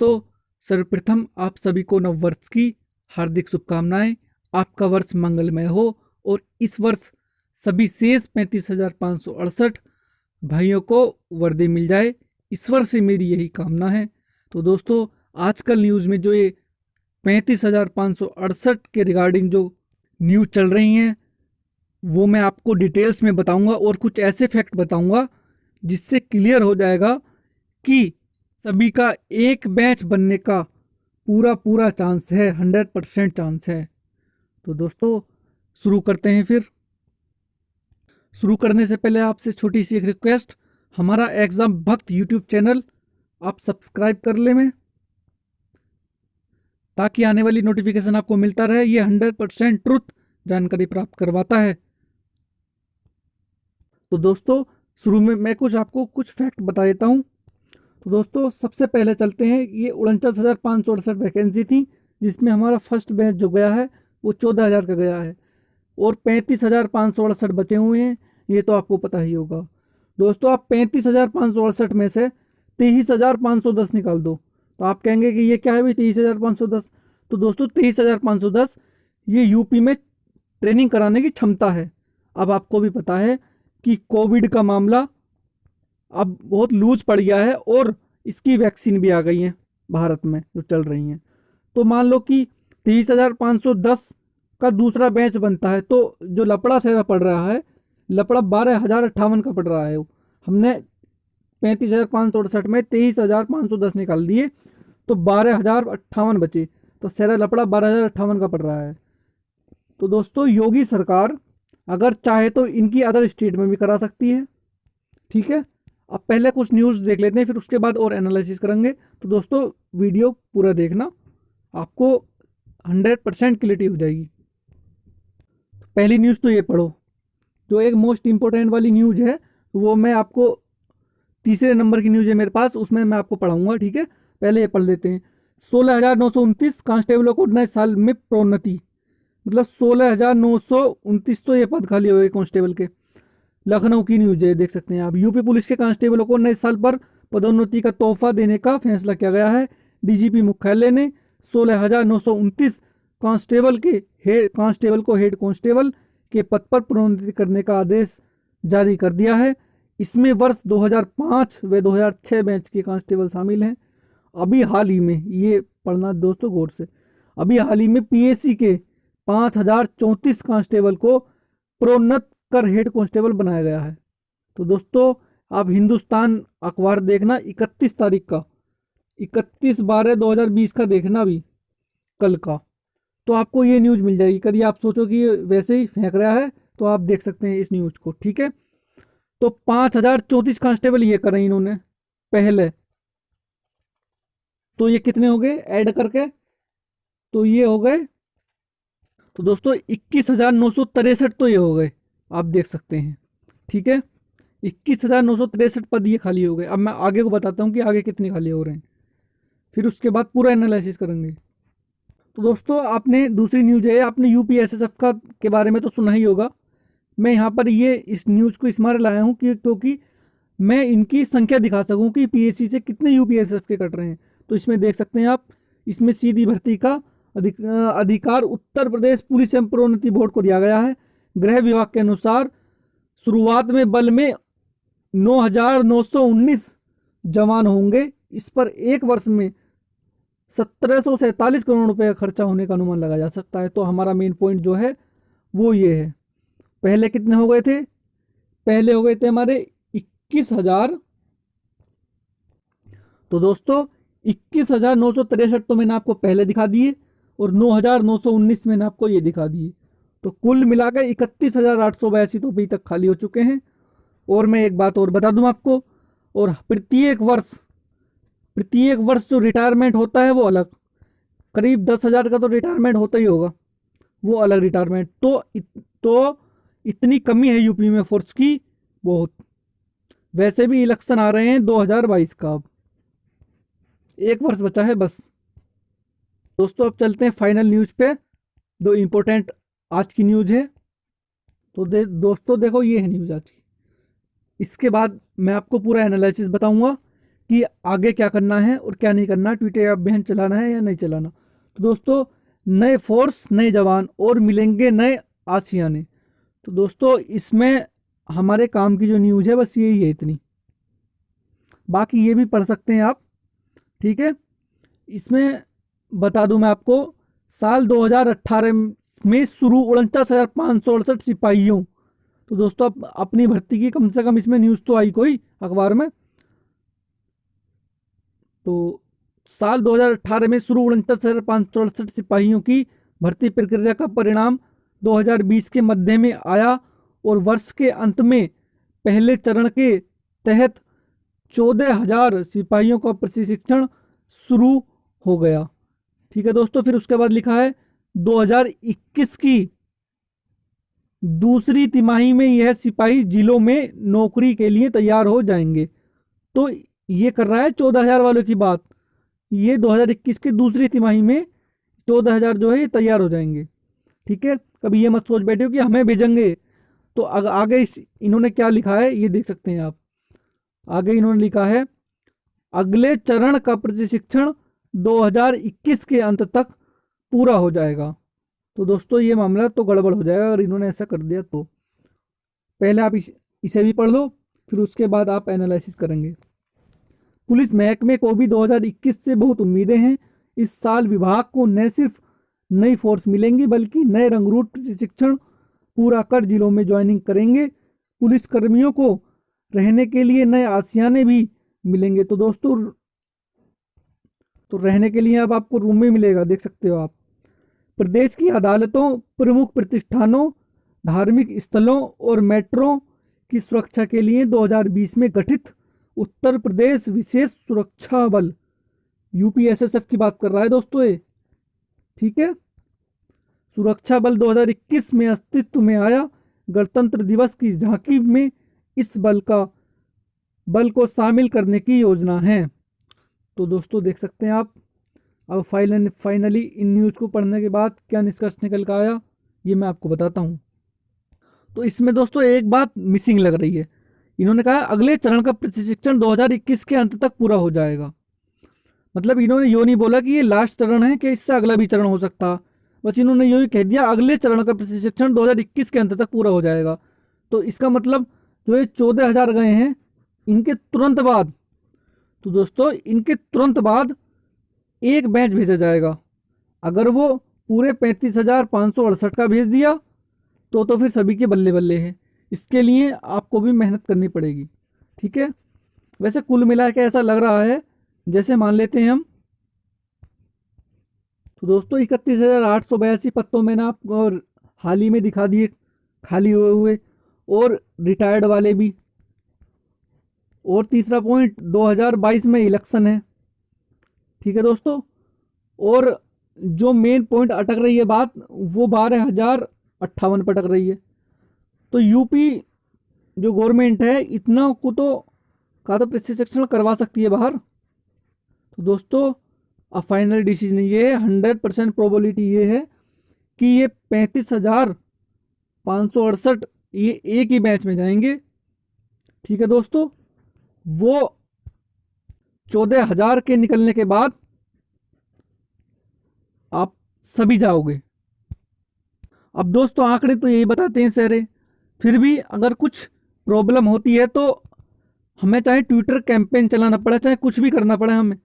दोस्तों, सर्वप्रथम आप सभी को नववर्ष की हार्दिक शुभकामनाएं। आपका वर्ष मंगलमय हो और इस वर्ष सभी शेष 35,568 भाइयों को वर्दी मिल जाए, ईश्वर से मेरी यही कामना है। तो दोस्तों, आजकल न्यूज़ में जो ये 35,568 के रिगार्डिंग जो न्यूज़ चल रही हैं वो मैं आपको डिटेल्स में बताऊंगा और कुछ ऐसे फैक्ट बताऊंगा जिससे क्लियर हो जाएगा कि सभी का एक बैच बनने का पूरा चांस है, 100% चांस है। तो दोस्तों, शुरू करते हैं। फिर शुरू करने से पहले आपसे छोटी सी एक रिक्वेस्ट, हमारा एग्जाम भक्त यूट्यूब चैनल आप सब्सक्राइब कर ले में, ताकि आने वाली नोटिफिकेशन आपको मिलता रहे। ये 100% ट्रुथ जानकारी प्राप्त करवाता है। तो दोस्तों, शुरू में मैं आपको कुछ फैक्ट बता देता हूँ। तो दोस्तों, सबसे पहले चलते हैं। ये 49,568 वैकेंसी थी, जिसमें हमारा फर्स्ट बैच जो गया है वो 14,000 का गया है और 35,568 बचे हुए हैं। ये तो आपको पता ही होगा। दोस्तों, आप 35,568 में से 23,510 निकाल दो तो आप कहेंगे कि ये क्या है भाई 23,510। तो दोस्तों, 23,510 ये यूपी में ट्रेनिंग कराने की क्षमता है। अब आपको भी पता है कि कोविड का मामला अब बहुत लूज पड़ गया है और इसकी वैक्सीन भी आ गई है भारत में जो चल रही हैं। तो मान लो कि 23,510 का दूसरा बैच बनता है, तो जो लपड़ा सहरा पड़ रहा है, लपड़ा 12,058 का पड़ रहा है। हमने 35,568 में 23,510 निकाल दिए तो 12,058 बचे, तो सहरा लपड़ा 12,058 का पड़ रहा है। तो दोस्तों, योगी सरकार अगर चाहे तो इनकी अदर स्टेट में भी करा सकती है। ठीक है, अब पहले कुछ न्यूज़ देख लेते हैं, फिर उसके बाद और एनालिसिस करेंगे। तो दोस्तों, वीडियो पूरा देखना, आपको 100% क्लियरिटी हो जाएगी। पहली न्यूज़ तो ये पढ़ो, जो एक मोस्ट इंपॉर्टेंट वाली न्यूज़ है वो मैं आपको, तीसरे नंबर की न्यूज़ है मेरे पास, उसमें मैं आपको पढ़ाऊँगा। ठीक है, पहले ये पढ़ लेते हैं। 16,929 कांस्टेबलों को नए साल में प्रोन्नति, मतलब 16,929 तो ये पद खाली हो गए कांस्टेबल के। लखनऊ की न्यूज है, देख सकते हैं आप। यूपी पुलिस के कांस्टेबलों को नए साल पर पदोन्नति का तोहफा देने का फैसला किया गया है। डीजीपी मुख्यालय ने 16,929 कांस्टेबल को हेड कांस्टेबल के पद पर प्रोन्नति करने का आदेश जारी कर दिया है। इसमें वर्ष 2005 व 2006 बैच के कांस्टेबल शामिल हैं। अभी हाल ही में, ये पढ़ना दोस्तों गौर से, अभी हाल ही में पीएससी के 5,034 कांस्टेबल को प्रोन्नत कर हेड कांस्टेबल बनाया गया है। तो दोस्तों, आप हिंदुस्तान अखबार देखना 31 तारीख का, 31/12/2020 का देखना भी, कल का, तो आपको ये न्यूज़ मिल जाएगी। कभी आप सोचो कि ये वैसे ही फेंक रहा है तो आप देख सकते हैं इस न्यूज़ को। ठीक है, तो 5,034 कांस्टेबल ये करें इन्होंने पहले, तो ये कितने हो गए ऐड करके, तो ये हो गए, तो दोस्तों 21,963 तो ये हो गए, आप देख सकते हैं। ठीक है, 21,963 पद ये खाली हो गए। अब मैं आगे को बताता हूँ कि आगे कितने खाली हो रहे हैं, फिर उसके बाद पूरा एनालिसिस करेंगे। तो दोस्तों, आपने दूसरी न्यूज है, आपने यूपीएसएसएफ का के बारे में तो सुना ही होगा। मैं यहाँ पर ये इस न्यूज़ को इसमार लाया हूँ कि क्योंकि मैं इनकी संख्या दिखा सकूँ कि पीएससी से कितने यूपीएसएसएफ के कट रहे हैं। तो इसमें देख सकते हैं आप, इसमें सीधी भर्ती का अधिकार उत्तर प्रदेश पुलिस एवं प्रोन्नति बोर्ड को दिया गया है। गृह विभाग के अनुसार शुरुआत में बल में 9,919 जवान होंगे। इस पर एक वर्ष में 1,747 करोड़ रुपए का खर्चा होने का अनुमान लगाया जा सकता है। तो हमारा मेन पॉइंट जो है वो ये है, पहले कितने हो गए थे, पहले हो गए थे हमारे 21,000। तो दोस्तों, 21,963 तो मैंने आपको पहले दिखा दिए और 9,919 मैंने आपको ये दिखा दिए। तो कुल मिलाकर 31,882 तो अभी तक खाली हो चुके हैं। और मैं एक बात और बता दूं आपको, और प्रत्येक वर्ष जो रिटायरमेंट होता है वो अलग, करीब 10,000 का तो रिटायरमेंट होता ही होगा, वो अलग रिटायरमेंट। तो इतनी कमी है यूपी में फोर्स की बहुत। वैसे भी इलेक्शन आ रहे हैं 2022 का, अब एक वर्ष बचा है बस। दोस्तों, अब चलते हैं फाइनल न्यूज़ पे, दो इम्पोर्टेंट आज की न्यूज़ है। तो दोस्तों देखो, ये है न्यूज़ आज की। इसके बाद मैं आपको पूरा एनालिसिस बताऊंगा कि आगे क्या करना है और क्या नहीं करना, ट्विटर अभियान चलाना है या नहीं चलाना। तो दोस्तों, नए फोर्स, नए जवान और मिलेंगे नए आशियाने। तो दोस्तों, इसमें हमारे काम की जो न्यूज़ है बस यही है, इतनी। बाकी ये भी पढ़ सकते हैं आप, ठीक है। इसमें बता दूं मैं आपको, साल 2018 में शुरू 49,568 सिपाहियों। तो दोस्तों, अपनी भर्ती की कम से कम इसमें न्यूज़ तो आई कोई अखबार में। तो साल 2018 में शुरू 49,568 सिपाहियों की भर्ती प्रक्रिया का परिणाम 2020 के मध्य में आया और वर्ष के अंत में पहले चरण के तहत 14,000 सिपाहियों का प्रशिक्षण शुरू हो गया। ठीक है दोस्तों, फिर उसके बाद लिखा है 2021 की दूसरी तिमाही में यह सिपाही जिलों में नौकरी के लिए तैयार हो जाएंगे। तो ये कर रहा है 14,000 वालों की बात। ये 2021 की दूसरी तिमाही में 14,000 जो है ये तैयार हो जाएंगे। ठीक है, कभी ये मत सोच बैठे हो कि हमें भेजेंगे। तो आगे इन्होंने क्या लिखा है ये देख सकते हैं आप। आगे इन्होंने लिखा है अगले चरण का प्रशिक्षण 2021 के अंत तक पूरा हो जाएगा। तो दोस्तों, ये मामला तो गड़बड़ हो जाएगा अगर इन्होंने ऐसा कर दिया तो। पहले आप इसे भी पढ़ लो, फिर उसके बाद आप एनालिसिस करेंगे। पुलिस महकमे को भी 2021 से बहुत उम्मीदें हैं। इस साल विभाग को न सिर्फ नई फोर्स मिलेंगी बल्कि नए रंगरूट प्रशिक्षण पूरा कर जिलों में ज्वाइनिंग करेंगे। पुलिस कर्मियों को रहने के लिए नए आशियाने भी मिलेंगे। तो दोस्तों, तो रहने के लिए अब आपको रूम में मिलेगा, देख सकते हो आप। प्रदेश की अदालतों, प्रमुख प्रतिष्ठानों, धार्मिक स्थलों और मेट्रो की सुरक्षा के लिए 2020 में गठित उत्तर प्रदेश विशेष सुरक्षा बल, यूपीएसएसएफ की बात कर रहा है दोस्तों ये, ठीक है। सुरक्षा बल 2021 में अस्तित्व में आया। गणतंत्र दिवस की झांकी में इस बल को शामिल करने की योजना है। तो दोस्तों, देख सकते हैं आप। अब फाइनली इन न्यूज़ को पढ़ने के बाद क्या निष्कर्ष निकल कर आया ये मैं आपको बताता हूँ। तो इसमें दोस्तों एक बात मिसिंग लग रही है। इन्होंने कहा अगले चरण का प्रशिक्षण 2021 के अंत तक पूरा हो जाएगा। मतलब इन्होंने यो नहीं बोला कि ये लास्ट चरण है कि इससे अगला भी चरण हो सकता, बस इन्होंने यो ही कह दिया अगले चरण का प्रशिक्षण 2021 के अंत तक पूरा हो जाएगा। तो इसका मतलब जो ये 14,000 गए हैं इनके तुरंत बाद, तो दोस्तों इनके तुरंत बाद एक बैच भेजा जाएगा। अगर वो पूरे 35,568 का भेज दिया तो फिर सभी के बल्ले बल्ले हैं। इसके लिए आपको भी मेहनत करनी पड़ेगी, ठीक है। वैसे कुल मिला के ऐसा लग रहा है जैसे मान लेते हैं हम, तो दोस्तों 31,882 पत्तों में ना आपको हाल ही में दिखा दिए खाली हुए और रिटायर्ड वाले भी। और तीसरा पॉइंट 2022 में इलेक्शन है, ठीक है दोस्तों। और जो मेन पॉइंट अटक रही है बात, वो 12,058 पर अटक रही है। तो यूपी जो गवर्नमेंट है इतना को तो प्रशिक्षण करवा सकती है बाहर। तो दोस्तों, अब फाइनल डिसीजन ये है, 100% प्रोबेबिलिटी ये है कि ये 35,568 ये एक ही बैच में जाएंगे, ठीक है दोस्तों। वो 14,000 के निकलने के बाद आप सभी जाओगे। अब दोस्तों आंकड़े तो यही बताते हैं सारे, फिर भी अगर कुछ प्रॉब्लम होती है तो हमें चाहे ट्विटर कैंपेन चलाना पड़े, चाहे कुछ भी करना पड़े, हमें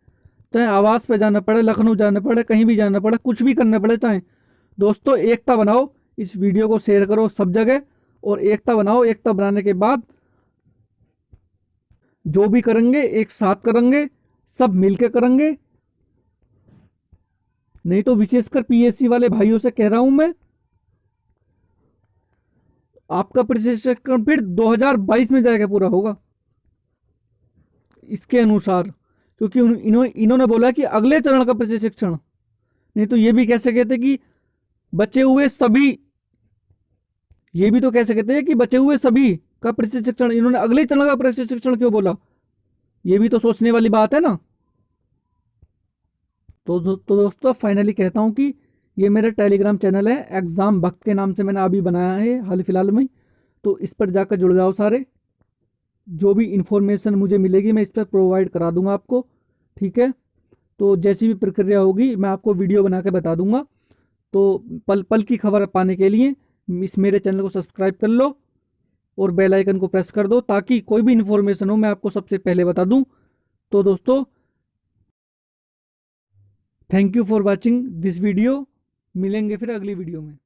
चाहे आवास पे जाना पड़े, लखनऊ जाना पड़े, कहीं भी जाना पड़े, कुछ भी करना पड़े, चाहे दोस्तों एकता बनाओ। इस वीडियो को शेयर करो सब जगह और एकता बनाओ। एकता बनाने के बाद जो भी करेंगे एक साथ करेंगे, सब मिलके करेंगे। नहीं तो विशेषकर पीएससी वाले भाइयों से कह रहा हूं मैं, आपका प्रशिक्षण फिर 2022 में जाएगा पूरा होगा इसके अनुसार, क्योंकि इन्होंने बोला कि अगले चरण का प्रशिक्षण। नहीं तो ये भी कह सकते थे कि बचे हुए सभी, ये भी तो कह सकते हैं कि बचे हुए सभी का प्रशिक्षण। इन्होंने अगले चरण का प्रशिक्षण क्यों बोला, ये भी तो सोचने वाली बात है ना। तो दोस्तों फाइनली कहता हूं कि ये मेरा टेलीग्राम चैनल है, एग्जाम भक्त के नाम से मैंने अभी बनाया है हाल फिलहाल में, तो इस पर जाकर जुड़ जाओ सारे। जो भी इंफॉर्मेशन मुझे मिलेगी मैं इस पर प्रोवाइड करा दूंगा आपको। ठीक है, तो जैसी भी प्रक्रिया होगी मैं आपको वीडियो बना के बता दूंगा। तो पल पल की खबर पाने के लिए इस मेरे चैनल को सब्सक्राइब कर लो और बेल आइकन को प्रेस कर दो, ताकि कोई भी इन्फॉर्मेशन हो मैं आपको सबसे पहले बता दूं। तो दोस्तों, thank you for watching this video. मिलेंगे फिर अगली वीडियो में।